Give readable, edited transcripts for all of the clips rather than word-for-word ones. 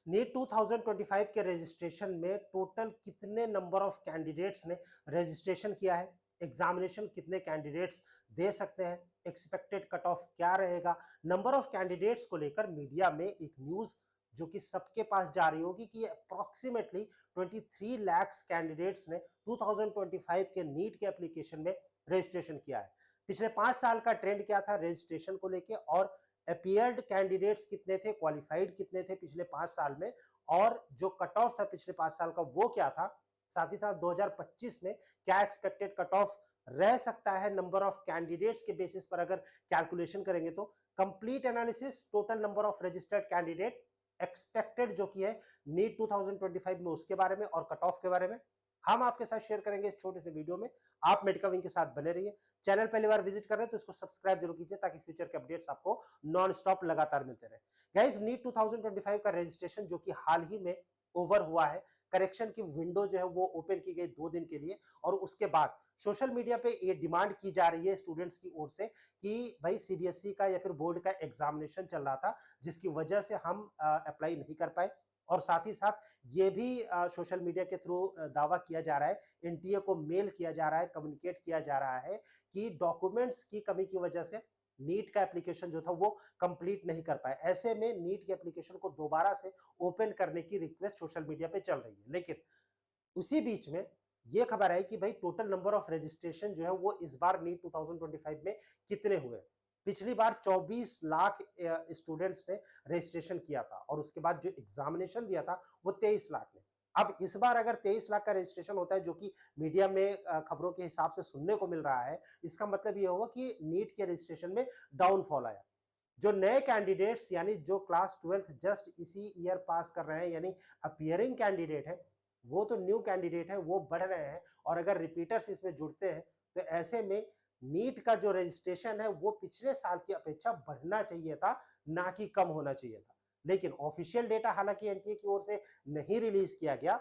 NEET 2025 के registration में total कितने नंबर ऑफ कैंडिडेट्स ने रजिस्ट्रेशन किया है, एग्जामिनेशन कितने कैंडिडेट्स दे सकते हैं, एक्सपेक्टेड कट ऑफ क्या रहेगा, नंबर ऑफ कैंडिडेट्स को लेकर मीडिया में एक न्यूज जो कि सबके पास जा रही होगी कि अप्रोक्सीमेटली 23 लाख कैंडिडेट्स ने 2025 के नीट के एप्लीकेशन में रजिस्ट्रेशन किया है। पिछले 5 साल का ट्रेंड क्या था रजिस्ट्रेशन को लेकर, और अपीयर्ड कैंडिडेट्स कितने थे, क्वालिफाइड कितने थे पिछले 5 साल में, और जो कट ऑफ था पिछले 5 साल का वो क्या था, साथ ही साथ 2025 में क्या एक्सपेक्टेड कट ऑफ रह सकता है नंबर ऑफ कैंडिडेट्स के बेसिस पर अगर कैलकुलेशन करेंगे तो complete analysis, total number of registered candidate, expected जो कि है नीट 2025 में उसके बारे में और कट ऑफ के बारे में हम आपके साथ शेयर करेंगे इस छोटे से वीडियो में। आप मेडिका विंग के साथ बने रहिए। चैनल पहली बार विजिट कर रहे हैं तो इसको सब्सक्राइब जरूर कीजिए ताकि फ्यूचर के अपडेट्स आपको नॉन स्टॉप लगातार मिलते रहे। गाइस, नीट 2025 का रजिस्ट्रेशन जो कि हाल ही में ओवर हुआ है, करेक्शन की विंडो जो है वो ओपन की गई 2 दिन के लिए, और उसके बाद सोशल मीडिया पे ये डिमांड की जा रही है स्टूडेंट्स की ओर से कि भाई सीबीएसई का या फिर बोर्ड का एग्जामिनेशन चल रहा था जिसकी वजह से हम अप्लाई नहीं कर पाए, और साथ ही साथ ये भी सोशल मीडिया के थ्रू दावा किया जा रहा है, एनटीए को मेल किया जा रहा है, कम्युनिकेट किया जा रहा है कि डॉक्यूमेंट्स की कमी की वजह से नीट का एप्लीकेशन जो था वो कंप्लीट नहीं कर पाए। ऐसे में नीट के एप्लीकेशन को दोबारा से ओपन करने की रिक्वेस्ट सोशल मीडिया पे चल रही है। लेकिन उसी बीच में ये खबर है कि भाई टोटल नंबर ऑफ रजिस्ट्रेशन जो है वो इस बार नीट 2025 में कितने हुए। पिछली बार 24 लाख स्टूडेंट्स ने रजिस्ट्रेशन किया था और उसके बाद जो एग्जामिनेशन दिया था वो 23 लाख ने। अब इस बार अगर 23 लाख का रजिस्ट्रेशन होता है जो कि मीडिया में खबरों के हिसाब से सुनने को मिल रहा है, इसका मतलब ये होगा कि नीट के रजिस्ट्रेशन में डाउनफॉल आया। जो नए कैंडिडेट्स यानी जो क्लास 12th जस्ट इसी ईयर पास कर रहे हैं यानी अपियरिंग कैंडिडेट है, वो तो न्यू कैंडिडेट है, वो बढ़ रहे हैं, और अगर रिपीटर्स इसमें जुड़ते हैं तो ऐसे में नीट का जो रजिस्ट्रेशन है वो पिछले साल की अपेक्षा बढ़ना चाहिए था, ना कि कम होना चाहिए था। लेकिन ऑफिशियल डेटा हालांकि एनटीए की ओर से नहीं रिलीज किया गया,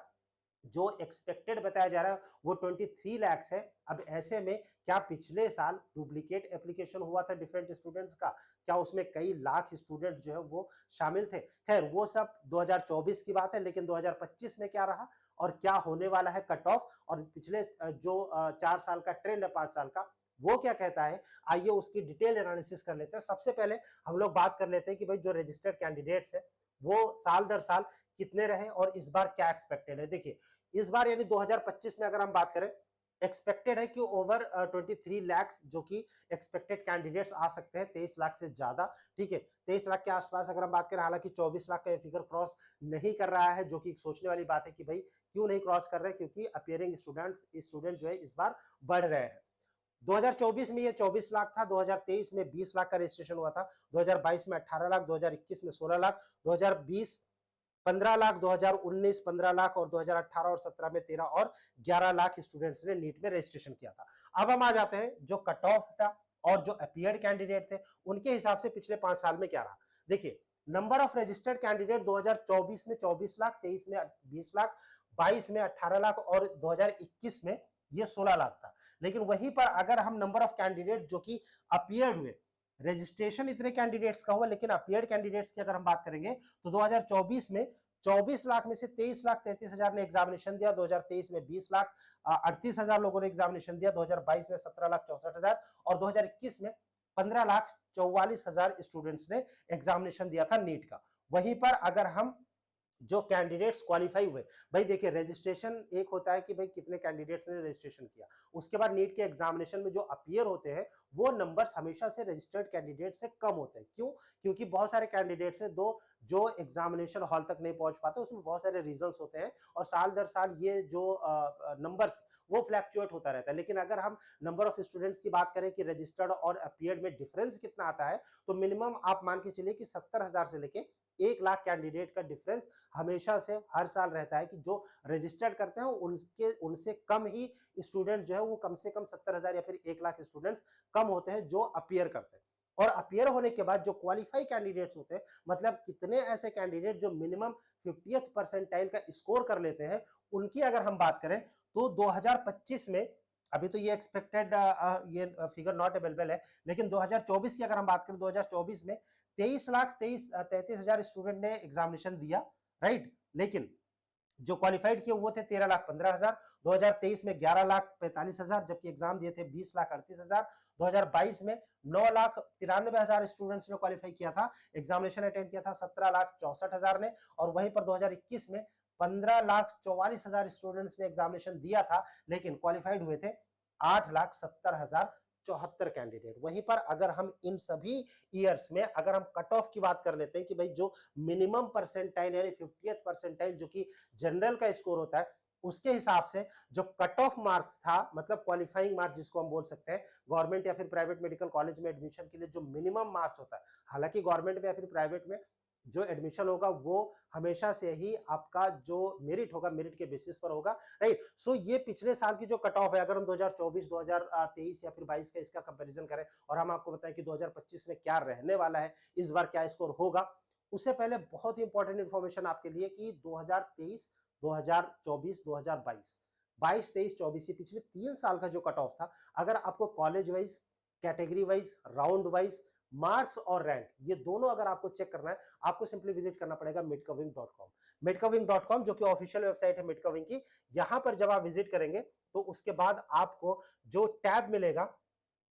जो एक्सपेक्टेड बताया जा रहा है वो 23 लाख है। अब ऐसे में क्या पिछले साल डुप्लीकेट एप्लीकेशन हुआ था डिफरेंट स्टूडेंट्स का, क्या उसमें कई लाख स्टूडेंट्स जो है वो शामिल थे? खैर वो सब 2024 की बात है, लेकिन 2025 में क्या रहा और क्या होने वाला है कट ऑफ, और पिछले जो 4 साल का ट्रेंड है 5 साल का वो क्या कहता है, आइए उसकी डिटेल एनालिसिस कर लेते हैं। सबसे पहले हम लोग बात कर लेते हैं कि भाई जो रजिस्टर्ड कैंडिडेट्स है वो साल दर साल कितने रहे और इस बार क्या एक्सपेक्टेड है। देखिए इस बार यानी 2025 में अगर हम बात करें, एक्सपेक्टेड है कि ओवर 23 लाख जो कि एक्सपेक्टेड कैंडिडेट्स आ सकते हैं, 23 लाख से ज्यादा। ठीक है, 23 लाख के आसपास अगर हम बात करें, हालांकि 24 लाख का ये फिगर क्रॉस नहीं कर रहा है, जो कि सोचने वाली बात है कि भाई क्यों नहीं क्रॉस कर रहे, क्योंकि अपियरिंग स्टूडेंट जो है इस बार बढ़ रहे हैं। 2024 में ये 24 लाख था, 2023 में 20 लाख का रजिस्ट्रेशन हुआ था, 2022 में 18 लाख, 2021 में 16 लाख, 2020 15 लाख, 2019 15 लाख, और 2018 और 17 में 13 और 11 लाख स्टूडेंट्स ने नीट में रजिस्ट्रेशन किया था। अब हम आ जाते हैं जो कट ऑफ था और जो अपीयर्ड कैंडिडेट थे उनके हिसाब से पिछले 5 साल में क्या रहा। देखिए नंबर ऑफ रजिस्टर्ड कैंडिडेट 2024 में 24 लाख, 23 में 20 लाख, 22 में 18 लाख और 2021 में ये 16 लाख था। लेकिन वहीं पर अगर हम नंबर ऑफ कैंडिडेट जो कि अपीयर्ड हुए, रजिस्ट्रेशन इतने कैंडिडेट्स का हुआ लेकिन अपीयर्ड कैंडिडेट्स की अगर हम बात करेंगे तो 2024 में 24 लाख में से 23 लाख 33 हजार ने एग्जामिनेशन दिया, 2023 में 20 लाख 38 हजार लोगों ने एग्जामिनेशन दिया, 2022 में 17 लाख 64 हजार और 2021 में 15 लाख 44 हजार स्टूडेंट्स ने एग्जामिनेशन दिया था नीट का। वहीं पर अगर हम जो कैंडिडेट्स क्वालिफाई हुए, भाई देखिए रजिस्ट्रेशन एक होता है कि भाई कितने कैंडिडेट्स ने रजिस्ट्रेशन किया, उसके बाद नीट के एग्जामिनेशन में जो अपीयर होते हैं वो नंबर्स हमेशा से रजिस्टर्ड कैंडिडेट से कम होते हैं। क्यों? क्योंकि बहुत सारे कैंडिडेट्स हैं दो जो एग्जामिनेशन हॉल तक नहीं पहुंच पाते, उसमें बहुत सारे रीजंस होते हैं और साल दर साल ये जो नंबर्स वो फ्लैक्चुएट होता रहता है। लेकिन अगर हम नंबर ऑफ स्टूडेंट्स की बात करें कि रजिस्टर्ड और अपीयर्ड में डिफरेंस कितना आता है, तो मिनिमम आप मान के चलिए कि 70,000 से लेके 1 लाख कैंडिडेट का डिफरेंस हमेशा से हर साल रहता है कि जो रजिस्टर्ड करते हैं उनके उनसे कम ही स्टूडेंट जो है वो कम से कम 70,000 या फिर 1 लाख स्टूडेंट्स कम होते हैं जो अपीयर करते हैं। और अपीयर होने के बाद जो क्वालिफाई कैंडिडेट्स होते हैं, मतलब कितने ऐसे कैंडिडेट जो मिनिमम 50th परसेंटाइल का स्कोर कर लेते हैं, उनकी अगर हम बात करें तो 2025 में, अभी तो ये एक्सपेक्टेड ये फिगर नॉट अवेलेबल है, लेकिन 2024 की अगर हम बात करें 2024 में 23 लाख 33 हजार स्टूडेंट ने एग्जामिनेशन दिया, राइट। लेकिन जो क्वालिफाइड किए वो थे 13,15,000, 2023 में 11,45,000, जबकि एग्जाम दिए थे 20,38,000, 2022 में 9,93,000 स्टूडेंट्स ने क्वालिफाई किया था, एग्जामिनेशन अटेंड किया था 17,64,000 ने, और वहीं पर 2021 में 15,44,000 स्टूडेंट्स ने एग्जामिनेशन दिया था, लेकिन क्वालिफाइड हुए थे 8,70,074 कैंडिडेट। वहीं पर अगर हम इन सभी ईयर्स में अगर हम कट ऑफ की बात कर लेते हैं कि भाई जो मिनिमम परसेंटाइल यानी 50th परसेंटाइल जो कि जनरल का स्कोर होता है, उसके हिसाब से जो कट ऑफ मार्क्स था, मतलब क्वालिफाइंग मार्क्स जिसको हम बोल सकते हैं, गवर्नमेंट या फिर प्राइवेट मेडिकल कॉलेज में एडमिशन के लिए जो मिनिमम मार्क्स होता है, हालांकि गवर्नमेंट में या फिर प्राइवेट में जो एडमिशन होगा वो हमेशा से ही आपका जो मेरिट होगा, मेरिट के बेसिस पर होगा, राइट। सो ये पिछले साल की जो कट ऑफ है, अगर हम 2024, 2023 या फिर 22 का इसका कंपैरिजन करें और हम आपको बताएं कि 2025 में क्या रहने वाला है, इस बार क्या स्कोर होगा, उससे पहले बहुत ही इंपॉर्टेंट इंफॉर्मेशन आपके लिए कि 2023, 2024, 2022, 22, 23, 24 पिछले 3 साल का जो कट ऑफ था, अगर आपको college wise, category wise, round wise, marks और रैंक, ये दोनों अगर आपको चेक करना है, आपको सिंपली विजिट करना पड़ेगा midcoving.com। midcoving.com जो कि ऑफिशियल वेबसाइट है midcoving की, यहां पर जब आप विजिट करेंगे तो उसके बाद आपको जो टैब मिलेगा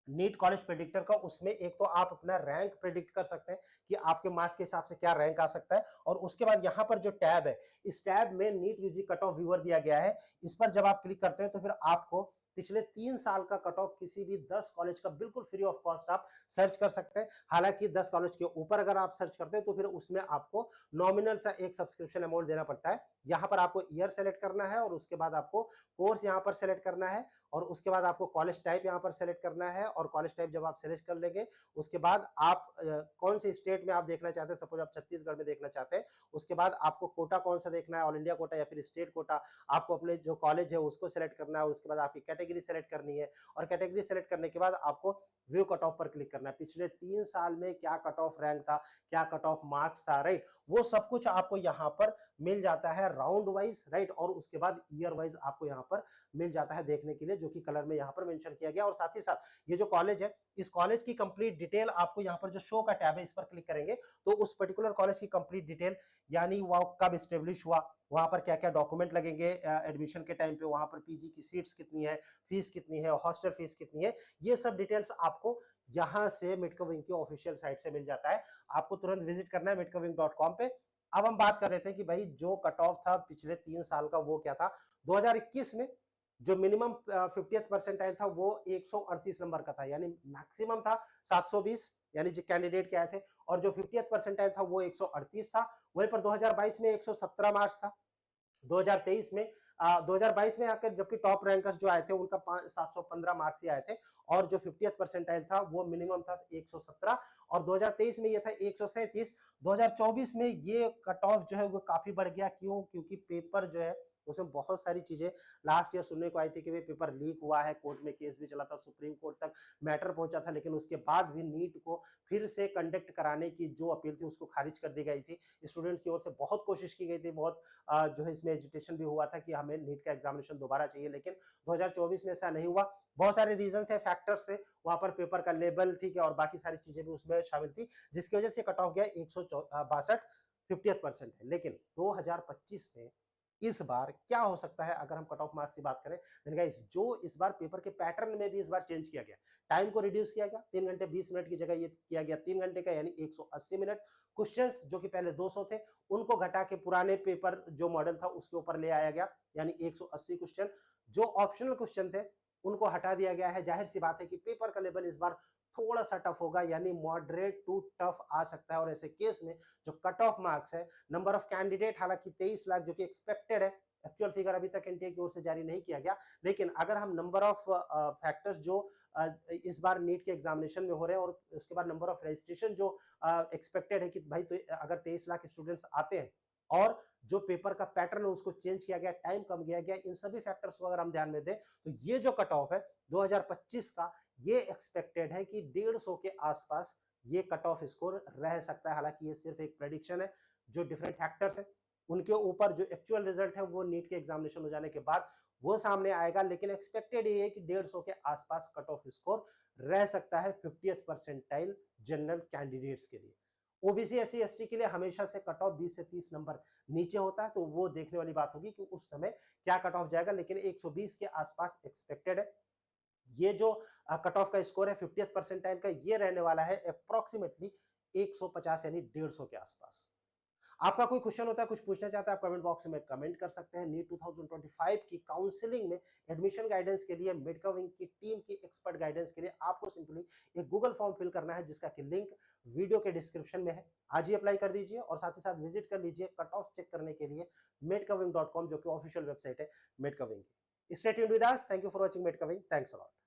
नीट कॉलेज प्रेडिक्टर का, उसमें एक तो आप अपना रैंक प्रेडिक्ट कर सकते हैं कि आपके मार्क्स के हिसाब से क्या रैंक आ सकता है, और उसके बाद यहाँ पर जो टैब है, इस टैब में NEET UG cut off viewer दिया गया है। इस पर जब आप क्लिक करते हैं तो फिर आपको पिछले 3 साल का कट ऑफ किसी भी 10 कॉलेज का बिल्कुल फ्री ऑफ कॉस्ट आप सर्च कर सकते हैं। हालांकि 10 कॉलेज के ऊपर अगर आप सर्च करते हैं तो फिर उसमें आपको नॉमिनल सा एक सब्सक्रिप्शन अमाउंट देना पड़ता है। यहाँ पर आपको ईयर सेलेक्ट करना है और उसके बाद आपको कोर्स यहाँ पर सेलेक्ट करना है, और उसके बाद आपको कॉलेज टाइप यहाँ पर सेलेक्ट करना है, और कॉलेज टाइप जब आप सेलेक्ट कर लेंगे उसके बाद आप कौन से स्टेट में आप देखना चाहते हैं, सपोज आप छत्तीसगढ़ में देखना चाहते हैं, उसके बाद आपको कोटा कौन सा देखना है, ऑल इंडिया कोटा या फिर स्टेट कोटा, आपको अपने जो कॉलेज है उसको सेलेक्ट करना है, उसके बाद आपकी कैटेगरी सेलेक्ट करनी है, और कैटेगरी सेलेक्ट करने के बाद आपको व्यू कट ऑफ पर क्लिक करना है, पिछले 3 साल में क्या कट ऑफ रैंक था, क्या कट ऑफ मार्क्स था, राइट, वो सब कुछ आपको यहाँ पर मिल जाता है राउंड वाइज, राइट, और उसके बाद ईयर वाइज आपको यहाँ पर मिल जाता है देखने के लिए, जो कि कलर में यहाँ पर मेंशन किया गया। और साथ ही साथ ये जो कॉलेज है, इस कॉलेज की कंप्लीट डिटेल आपको यहाँ पर जो शो का टैब है इस पर क्लिक करेंगे तो उस पर्टिकुलर कॉलेज की कंप्लीट डिटेल, यानी वो कब स्टेब्लिश हुआ, वहां पर क्या क्या डॉक्यूमेंट लगेंगे एडमिशन के टाइम पे, वहां पर पीजी की सीट्स कितनी है, फीस कितनी है, हॉस्टल फीस कितनी है, ये सब डिटेल्स आपको यहाँ से midcoving की ऑफिशियल साइट से मिल जाता है। आपको तुरंत विजिट करना है midcoving.com पे। अब हम बात कर रहे थे कि भाई जो कट ऑफ था पिछले 3 साल का वो क्या था। 2021 में जो मिनिमम 50th परसेंटाइल था वो 138 नंबर का था, यानी मैक्सिमम था 720, यानी जो कैंडिडेट के आए थे, और जो 50th परसेंटाइल था वो 138 था। वहीं पर 2022 में 117 मार्क्स था। 2023 में 2022 में आकर जबकि टॉप रैंकर्स जो आए थे उनका 715 मार्क्स ही आए थे, और जो 50th परसेंटाइल था वो मिनिमम था 117, और 2023 में ये था 137। 2024 में ये कट ऑफ जो है वो काफी बढ़ गया, क्यों, क्योंकि पेपर जो है उसमें बहुत सारी चीजें लास्ट ईयर सुनने को आई थी कि भाई पेपर लीक हुआ है, कोर्ट में केस भी चला था, सुप्रीम कोर्ट तक मैटर पहुंचा था, लेकिन उसके बाद भी नीट को फिर से कंडक्ट कराने की जो अपील थी उसको खारिज कर दी गई थी। स्टूडेंट की ओर से बहुत कोशिश की गई थी, बहुत जो है इसमें एजुटेशन भी हुआ था कि हमें नीट का एग्जामिनेशन दोबारा चाहिए, लेकिन 2024 में ऐसा नहीं हुआ। बहुत सारे रीजन थे, फैक्टर्स थे, वहां पर पेपर का लेवल, ठीक है, और बाकी सारी चीजें भी उसमें शामिल थी, जिसकी वजह से कट ऑफ गया 162, 50th परसेंट है। लेकिन 2025 में इस बार क्या हो सकता है, अगर हम कट ऑफ मार्क्स की बात करें, देन गाइस जो इस बार पेपर के पैटर्न में भी इस बार चेंज किया गया, टाइम को रिड्यूस किया गया, 3 घंटे 20 मिनट की जगह ये किया गया 3 घंटे का, यानी 180 मिनट। क्वेश्चंस जो कि पहले 200 थे उनको घटा के पुराने पेपर जो मॉडल था उसके ऊपर ले आया गया, यानी 180 क्वेश्चन। जो ऑप्शनल क्वेश्चन थे उनको हटा दिया गया है। जाहिर सी बात है कि पेपर का लेवल इस बार थोड़ा सा टफ होगा, यानी मॉडरेट टू टफ आ सकता है, और ऐसे केस में जो कट ऑफ मार्क्स है, नंबर ऑफ कैंडिडेट हालांकि 23 लाख जो कि एक्सपेक्टेड है, एक्चुअल फिगर अभी तक एनटीए की ओर से जारी नहीं किया गया, लेकिन अगर हम नंबर ऑफ फैक्टर्स जो इस बार नीट के एग्जामिनेशन में हो रहे हैं, और उसके बाद नंबर ऑफ रजिस्ट्रेशन जो एक्सपेक्टेड है कि भाई तो अगर 23 लाख स्टूडेंट्स आते हैं, और जो पेपर का पैटर्न है उसको चेंज किया गया, टाइम कम किया गया, इन सभी फैक्टर्स को अगर हम ध्यान में दें तो ये जो कट ऑफ है 2025 का, ये एक्सपेक्टेड है कि 150 के आसपास ये कट ऑफ स्कोर रह सकता है। हालांकि ये सिर्फ एक प्रेडिक्शन है, जो डिफरेंट फैक्टर्स है उनके ऊपर जो एक्चुअल रिजल्ट है वो नीट के एग्जामिनेशन हो जाने के बाद वो सामने आएगा, लेकिन एक्सपेक्टेड ये है कि 150 के आसपास कट ऑफ स्कोर रह सकता है 50th परसेंटाइल जनरल कैंडिडेट्स के लिए। ओबीसी एससी एसटी के लिए हमेशा से कट ऑफ 20 से 30 नंबर नीचे होता है, तो वो देखने वाली बात होगी कि उस समय क्या कट ऑफ जाएगा, लेकिन 120 के आसपास एक्सपेक्टेड है। ये जो कट ऑफ का स्कोर है 50th परसेंटाइल का, ये रहने वाला है अप्रोक्सीमेटली 150 यानी 150 के आसपास। आपका कोई क्वेश्चन होता है, कुछ पूछना चाहता है, आप कमेंट बॉक्स में कमेंट कर सकते हैं। नीट 2025 की काउंसलिंग में एडमिशन गाइडेंस के लिए मेडका विंग की टीम की एक्सपर्ट गाइडेंस के लिए आपको सिंपली एक गूगल फॉर्म फिल करना है, जिसका कि लिंक वीडियो के डिस्क्रिप्शन में है। आज ही अप्लाई कर दीजिए और साथ ही साथ विजिट कर लीजिए कट ऑफ चेक करने के लिए medkawing.com, जो कि ऑफिशियल वेबसाइट है मेडका विंग की। Stay tuned with us. Thank you for watching medical wing. Thanks a lot.